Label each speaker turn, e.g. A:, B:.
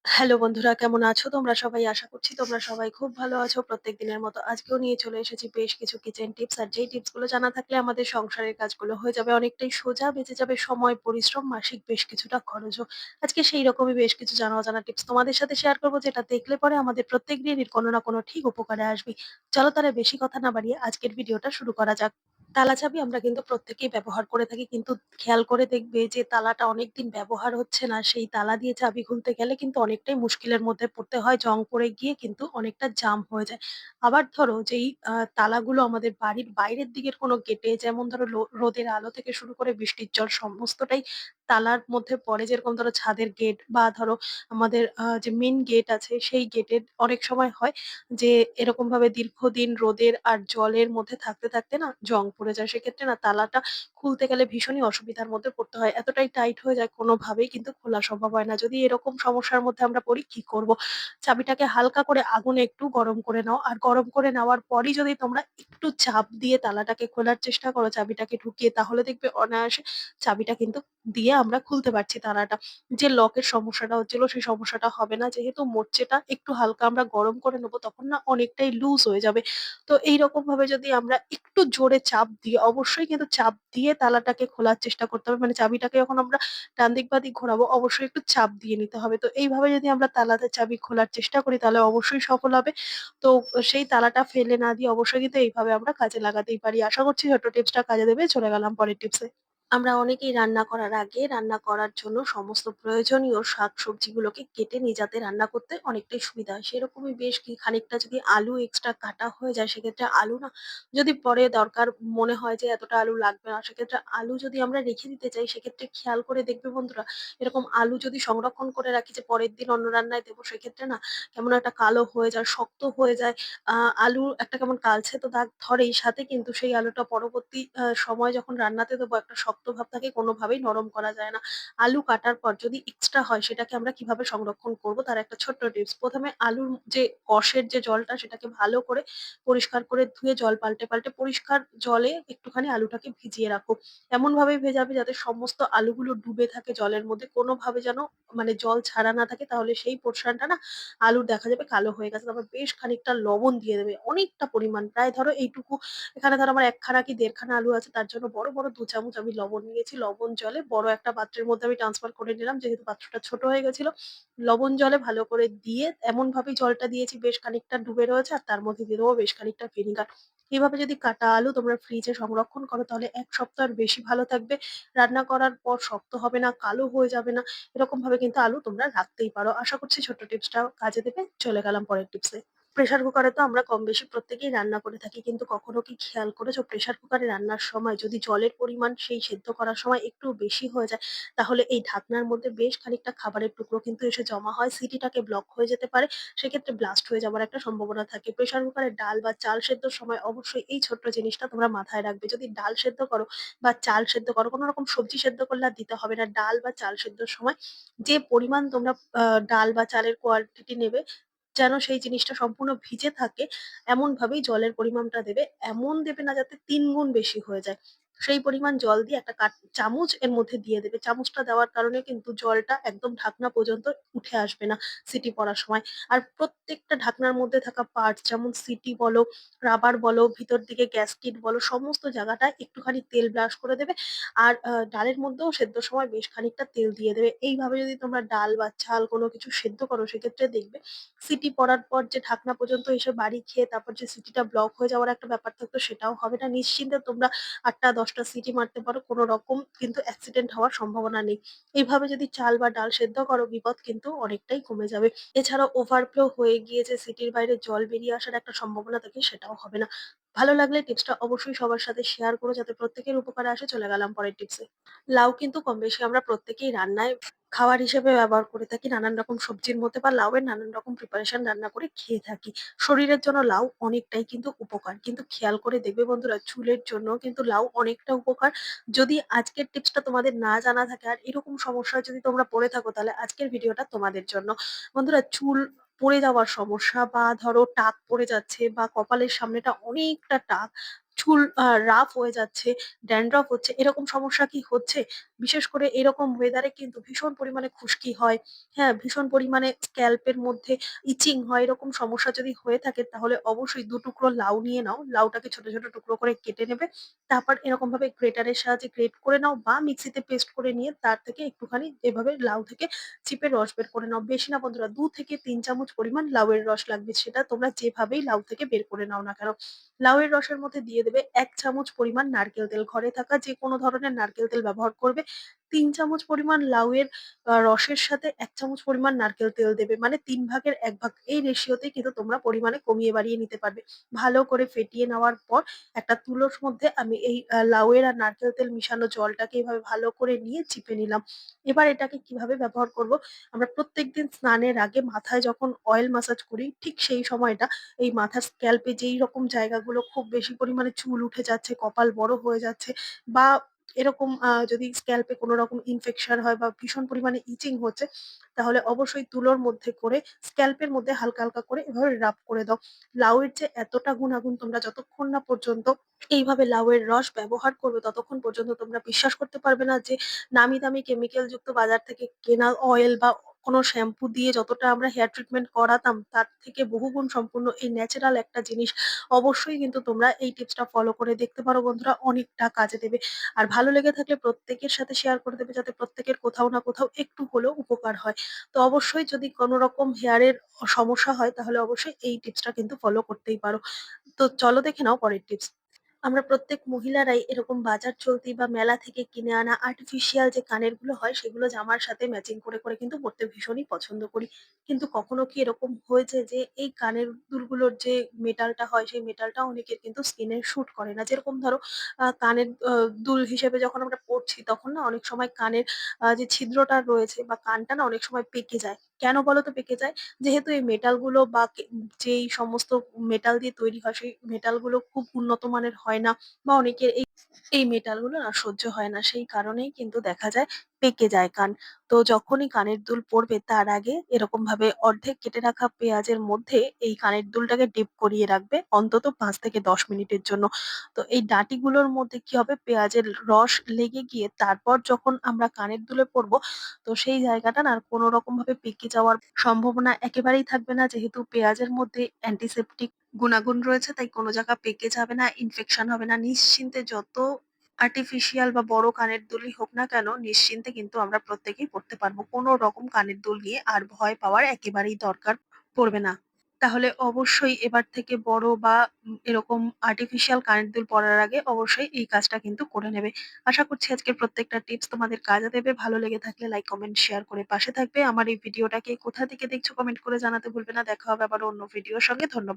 A: Hello বন্ধুরা, কেমন আছো তোমরা সবাই? আশা করছি তোমরা সবাই খুব ভালো আছো। প্রত্যেক দিনের মতো আজকেও নিয়ে চলে এসেছি বেশ কিছু কিচেন টিপস। আর যেই টিপস গুলো জানা থাকলে আমাদের সংসারের কাজগুলো হয়ে যাবে অনেকটাই সোজা, বেঁচে যাবে সময়, পরিশ্রম, মাসিক বেশ কিছুটা খরচও। আজকে সেই রকমই বেশ কিছু জানা অজানা টিপস তোমাদের সাথে শেয়ার করবো, যেটা দেখলে পরে আমাদের প্রত্যেক দিনের কোনো না কোনো ঠিক উপকারে আসবে। চলো তাহলে বেশি কথা না বাড়িয়ে আজকের ভিডিওটা শুরু করা যাক। তালা চাবি আমরা কিন্তু প্রত্যেকেই ব্যবহার করে থাকি, কিন্তু খেয়াল করে দেখবে যে তালাটা অনেকদিন ব্যবহার হচ্ছে না, সেই তালা দিয়ে চাবি খুলতে গেলে কিন্তু অনেকটাই মুশকিলের মধ্যে পড়তে হয়। জং পড়ে গিয়ে কিন্তু অনেকটা জাম হয়ে যায়। আবার ধরো যেই তালাগুলো আমাদের বাড়ির বাইরের দিকের কোনো গেটে, যেমন ধরো রোদের আলো থেকে শুরু করে বৃষ্টির জল সমস্তটাই তালার মধ্যে পড়ে। যেরকম ধরো ছাদের গেট বা ধরো আমাদের যে মেইন গেট আছে সেই গেটের অনেক সময় হয় যে এরকম ভাবে দীর্ঘদিন রোদের আর জলের মধ্যে থাকতে থাকতে না জং পড়ে যায়। সেক্ষেত্রে না তালাটা খুলতে গেলে ভীষণই অসুবিধার মধ্যে পড়তে হয়। এতটাই টাইট হয়ে যায়, কোনোভাবেই কিন্তু খোলা সম্ভব হয় না। যদি এরকম সমস্যার মধ্যে আমরা পড়ি, কি করব? চাবিটাকে হালকা করে আগুনে একটু গরম করে নাও। আর গরম করে নেওয়ার পরই যদি তোমরা একটু চাপ দিয়ে তালাটাকে খোলার চেষ্টা করো, চাবিটাকে ঢুকিয়ে, তাহলে দেখবে অনায়াসে চাবিটা কিন্তু দিয়ে আমরা খুলতে পারছি তালাটা। যে লকের সমস্যাটা হচ্ছিল সেই সমস্যাটা হবে না। যেহেতু মোর্চেটা একটু হালকা আমরা গরম করে নেবো, তখন না অনেকটাই লুজ হয়ে যাবে। তো এইরকম ভাবে যদি আমরা একটু জোরে চাপ দিই, অবশ্যই কিন্তু চাপ দিয়ে তালাটাকে খোলার চেষ্টা করতে হবে। মানে চাবিটাকে যখন আমরা ডান দিক বাঁ দিক ঘোরাবো, অবশ্যই একটু চাপ দিয়ে নিতে হবে। তো এইভাবে যদি আমরা তালাতে চাবি খোলার চেষ্টা করি, তাহলে অবশ্যই সফল হবে। তো সেই তালাটা ফেলে না দিয়ে অবশ্যই কিন্তু এইভাবে আমরা কাজে লাগাতেই পারি। আশা করছি ছোট্ট টিপসটা কাজে দেবে। চলে গেলাম পরের টিপসে। আমরা অনেকেই রান্না করার আগে রান্না করার জন্য সমস্ত প্রয়োজনীয় শাকসবজিগুলোকে কেটে নিই, যাতে রান্না করতে অনেকটাই সুবিধা হয়। সেরকমই বেশ খানিকটা যদি আলু এক্সট্রা কাটা হয়ে যায়, সেক্ষেত্রে আলু না, যদি পরে দরকার মনে হয় যে এতটা আলু লাগবে না, সেক্ষেত্রে আলু যদি আমরা রেখে দিতে চাই, সেক্ষেত্রে খেয়াল করে দেখবে বন্ধুরা, এরকম আলু যদি সংরক্ষণ করে রাখি যে পরের দিন অন্য রান্নায় দেবো, সেক্ষেত্রে না কেমন একটা কালো হয়ে যায়, শক্ত হয়ে যায়। আলু একটা কেমন কালছে তো দাগ ধরেই, সাথে কিন্তু সেই আলুটা পরবর্তী সময় যখন রান্নাতে দেবো, একটা শক্ত ভাব থাকে, কোনোভাবেই নরম করা যায় না। আলু কাটার পর যদি এক্সট্রা হয়, সেটাকে আমরা কিভাবে সংরক্ষণ করব তার একটা ছোট্ট টিপস। প্রথমে আলুর যে কষের যে জলটা, সেটাকে ভালো করে পরিষ্কার করে ধুয়ে জল পাল্টে পাল্টে পরিষ্কার জলে একটুখানি আলুটাকে ভিজিয়ে রাখো। এমন ভাবে ভেজাবে যাতে সমস্ত আলুগুলো ডুবে থাকে জলের মধ্যে, কোনোভাবে যেন মানে জল ছাড়া না থাকে। তাহলে সেই পোর্শনটা না আলুর দেখা যাবে কালো হয়ে গেছে। তারপর বেশ খানিকটা লবণ দিয়ে দেবে, অনেকটা পরিমাণ, প্রায় ধরো এইটুকু। এখানে ধরো আমার ১ খানা কি ১.৫ খানা আলু আছে, তার জন্য বড়, বড় ২ চামচ আমি লবণ নিয়েছি। লবণ জলে বড় একটা পাত্রের মধ্যে আমি ট্রান্সফার করে নিলাম, যেহেতু পাত্রটা ছোট হয়ে গেছিল। লবণ জলে ভালো করে দিয়ে এমনভাবেই জলটা দিয়েছি বেশ খানিকটা ডুবে রয়েছে, আর তার মধ্যে দিয়ে দেবো বেশ খানিকটা ভিনিগার। এভাবে যদি কাটা আলু তোমরা ফ্রিজে সংরক্ষণ করো, তাহলে ১ সপ্তাহের বেশি ভালো থাকবে। রান্না করার পর শক্ত হবে না, কালো হয়ে যাবে না। এরকমভাবে কিন্তু আলু তোমরা রাখতেই পারো। আশা করছি ছোট্ট টিপসটা কাজে দেবে। চলে গেলাম পরের টিপসে। প্রেসার কুকারে তো আমরা কম বেশি প্রত্যেকেই রান্না করে থাকি, কিন্তু কখনো কি খেয়াল করেছো প্রেসার কুকারে রান্নার সময় যদি জলের পরিমাণ সেই সেদ্ধ করার সময় একটু বেশি হয়ে যায়, তাহলে এই ঢাকনার মধ্যে বেশ খানিকটা খাবারের টুকরো কিন্তু এসে জমা হয়, সিটিটাকে ব্লক হয়ে যেতে পারে। সেক্ষেত্রে ব্লাস্ট হয়ে যাওয়ার একটা সম্ভাবনা থাকে। প্রেসার কুকারে ডাল বা চাল সেদ্ধর সময় অবশ্যই এই ছোট্ট জিনিসটা তোমরা মাথায় রাখবে। যদি ডাল সেদ্ধ করো বা চাল সেদ্ধ করো, কোনো রকম সবজি সেদ্ধ করলে আর দিতে হবে না। ডাল বা চাল সেদ্ধর সময় যে পরিমাণ তোমরা ডাল বা চালের কোয়ান্টিটি নেবে, যেন সেই জিনিসটা সম্পূর্ণ ভিজে থাকে, এমনভাবেই জলের পরিমাণটা দেবে। এমন দেবে না যাতে ৩ গুণ বেশি হয়ে যায়। সেই পরিমাণ জল দিয়ে একটা চামচ এর মধ্যে দিয়ে দেবে। চামচটা দেওয়ার কারণে কিন্তু জলটা একদম ঢাকনা পর্যন্ত উঠে আসবে না সিটি পড়ার সময়। আর প্রত্যেকটা ঢাকনার মধ্যে থাকা পার্টস, যেমন সিটি বলো, রাবার বলো, ভিতর দিকে গ্যাস্কেট বলো, সমস্ত জায়গাটায় একটুখানি তেল ব্রাশ করে দেবে। আর ডালের মধ্যেও সেদ্ধর সময় বেশ খানিকটা তেল দিয়ে দেবে। এইভাবে যদি তোমরা ডাল বা চাল কোনো কিছু সেদ্ধ করো, সেক্ষেত্রে দেখবে সিটি পড়ার পর যে ঢাকনা পর্যন্ত এসে বাড়ি খেয়ে তারপর যে সিটিটা ব্লক হয়ে যাওয়ার একটা ব্যাপার থাকতো, সেটাও হবে না। নিশ্চিন্তে তোমরা ৮টা ১০টা সিটি মারতে পারো, কোনো রকম কিন্তু অ্যাক্সিডেন্ট হওয়ার সম্ভাবনা নেই। এইভাবে যদি চাল বা ডাল সেদ্ধ করো, বিপদ কিন্তু অনেকটাই কমে যাবে। এছাড়াও ওভারফ্লো হয়ে গিয়ে যে সিটির বাইরে জল বেরিয়ে আসার একটা সম্ভাবনা থাকে, সেটাও হবে না। ভালো লাগলে টিপসটা অবশ্যই সবার সাথে শেয়ার করো, যাতে প্রত্যেকের উপকারে আসে। চলে গেলাম পরের টিপসে। লাউ কিন্তু কম বেশি আমরা প্রত্যেকেই রান্নায় খাবার হিসেবে ব্যবহার করে থাকি। নানান রকম সবজির মধ্যে বা লাউয়ের নানান রকম প্রিপারেশন রান্না করে খেয়ে থাকি। শরীরের জন্য লাউ অনেকটাই কিন্তু উপকার। কিন্তু খেয়াল করে দেখবে বন্ধুরা, চুলের জন্য কিন্তু লাউ অনেকটা উপকার। যদি আজকের টিপসটা তোমাদের না জানা থাকে আর এরকম সমস্যায় যদি তোমরা পড়ে থাকো, তাহলে আজকের ভিডিওটা তোমাদের জন্য। বন্ধুরা, চুল পড়ে যাওয়ার সমস্যা বা ধরো টাক পড়ে যাচ্ছে বা কপালের সামনেটা অনেকটা টাক, চুল রাফ হয়ে যাচ্ছে, ড্যান্ড্রফ হচ্ছে, এরকম সমস্যা কি হচ্ছে? বিশেষ করে এরকম ওয়েদারে কিন্তু ভীষণ পরিমাণে খুশকি হয়। হ্যাঁ? ভীষণ পরিমাণে স্ক্যাল্পের মধ্যে ইচিং হয়। এরকম সমস্যা যদি হয়ে থাকে তাহলে অবশ্যই ২ টুকরো লাউ নিয়ে নাও। লাউটাকে ছোট, ছোট টুকরো করে কেটে নেবে। তারপর এরকমভাবে গ্রেটারের সাহায্যে গ্রেট করে নাও বা মিক্সিতে পেস্ট করে নিয়ে তার থেকে একটুখানি এভাবে লাউ থেকে চিপে রস বের করে নাও। বেশি না বন্ধুরা, ২ থেকে ৩ চামচ পরিমাণ লাউয়ের রস লাগবে। সেটা তোমরা যেভাবেই লাউ থেকে বের করে নাও না কেন। লাউয়ের রসের মধ্যে দিয়ে দেবে ১ চামচ পরিমাণ নারকেল তেল। ঘরে থাকা যেকোনো ধরনের নারকেল তেল ব্যবহার করবে। ৩ চামচ পরিমাণ লাউয়ের রসের সাথে ১ চামচ পরিমাণ নারকেল তেল দেবে। মানে ৩ ভাগের ১ ভাগ। এই রেশিওতেই কিন্তু তোমরা পরিমাণে কমিয়ে বাড়িয়ে নিতে পারবে। ভালো করে ফেটিয়ে নেওয়ার পর একটা তুলোর মধ্যে আমি এই লাউয়ের আর নারকেল তেল মিশানো জলটাকে এভাবে ভালো করে নিয়ে চিপে নিলাম। এবার এটাকে কিভাবে ব্যবহার করব? আমরা প্রত্যেকদিন স্নানের আগে মাথায় যখন অয়েল ম্যাসাজ করি ঠিক সেই সময়টা এই মাথার স্ক্যাল্পে যেই রকম জায়গাগুলো খুব বেশি পরিমাণে চুল উঠে যাচ্ছে, কপাল বড় হয়ে যাচ্ছে বা এরকম যদি স্ক্যাল্পে কোনো রকম ইনফেকশন হয় বা ভীষণ পরিমাণে ইচিং হচ্ছে, তাহলে অবশ্যই তুলোর মধ্যে করে স্ক্যাল্পের মধ্যে হালকা, হালকা করে এভাবে রাব করে দাও। লাউয়ের যে এতটা গুনাগুণ তোমরা যতক্ষণ না পর্যন্ত এইভাবে লাউয়ের রস ব্যবহার করবে ততক্ষণ পর্যন্ত তোমরা বিশ্বাস করতে পারবে না যে নামি দামি কেমিক্যাল যুক্ত বাজার থেকে কেনা অয়েল বা কোনো শ্যাম্পু দিয়ে যতটা আমরা হেয়ার ট্রিটমেন্ট করাতাম তার থেকে বহুগুণ সম্পূর্ণ এই ন্যাচারাল একটা জিনিস। অবশ্যই কিন্তু তোমরা এই টিপসটা ফলো করে দেখতে পারো বন্ধুরা, অনেকটা কাজে দেবে। আর ভালো লেগে থাকলে প্রত্যেকের সাথে শেয়ার করে দেবে যাতে প্রত্যেকের কোথাও না কোথাও একটু হলেও উপকার হয়। তো অবশ্যই যদি কোনো রকম হেয়ারের সমস্যা হয় তাহলে অবশ্যই এই টিপসটা কিন্তু ফলো করতেই পারো। তো চলো দেখে নাও পরের টিপস। আমরা প্রত্যেক মহিলারাই এরকম বাজার চলতি বা মেলা থেকে কিনে আনা আর্টিফিশিয়াল যে কানের গুলো হয় সেগুলো জামার সাথে ম্যাচিং করে করে কিন্তু পড়তে ভীষণই পছন্দ করি। কিন্তু কখনো কি এরকম হয়েছে যে এই কানের দুলগুলোর যে মেটালটা হয় সেই মেটালটা অনেকের কিন্তু স্কিনে শুট করে না। যেরকম ধরো কানের দুল হিসেবে যখন আমরা পড়ছি তখন না অনেক সময় কানের যে ছিদ্রটা রয়েছে বা কানটা না অনেক সময় পেকে যায়। কেন বলো তো পেকে যায়? যেহেতু এই মেটাল গুলো বা যেই সমস্ত মেটাল দিয়ে তৈরি হয় সেই মেটাল গুলো খুব উন্নত মানের হয় না বা অনেকের এই মেটাল গুলো না সহ্য হয় না। সেই কারণেই কিন্তু দেখা যায় পেকে যায় কান। তো যখনই কানের দুল পড়বে তার আগে এরকম ভাবে অর্ধেক কেটে রাখা পেঁয়াজের মধ্যে এই কানের দুলটাকে ডিপ করিয়ে রাখবে অন্তত ৫ থেকে ১০ মিনিটের জন্য। তো এই ডাঁটিগুলোর মধ্যে কি হবে, পেঁয়াজের রস লেগে গিয়ে তারপর যখন আমরা কানের দুলে পড়বো তো সেই জায়গাটা না আর কোনো রকম ভাবে পেকে যাওয়ার সম্ভাবনা একেবারেই থাকবে না। যেহেতু পেঁয়াজের মধ্যে অ্যান্টিসেপটিক গুণাগুণ রয়েছে তাই কোনো জায়গা পেকে যাবে না, ইনফেকশন হবে না। নিশ্চিন্তে যত আর্টিফিশিয়াল বা বড় কানের দুলই হোক না কেন নিশ্চিন্তে কিন্তু আমরা প্রত্যেকেই পড়তে পারবো। কোনো রকম কানের দুল নিয়ে আর ভয় পাওয়ার একেবারেই দরকার পড়বে না। তাহলে অবশ্যই এবার থেকে বড় বা এরকম আর্টিফিশিয়াল কানের দুল পরার আগে অবশ্যই এই কাজটা কিন্তু করে নেবে। আশা করছি আজকের প্রত্যেকটা টিপস তোমাদের কাজে দেবে। ভালো লেগে থাকলে লাইক, কমেন্ট, শেয়ার করে পাশে থাকবে। আমার এই ভিডিওটাকে কোথা থেকে দেখছো কমেন্ট করে জানাতে ভুলবে না। দেখা হবে আবার অন্য ভিডিওর সঙ্গে। ধন্যবাদ।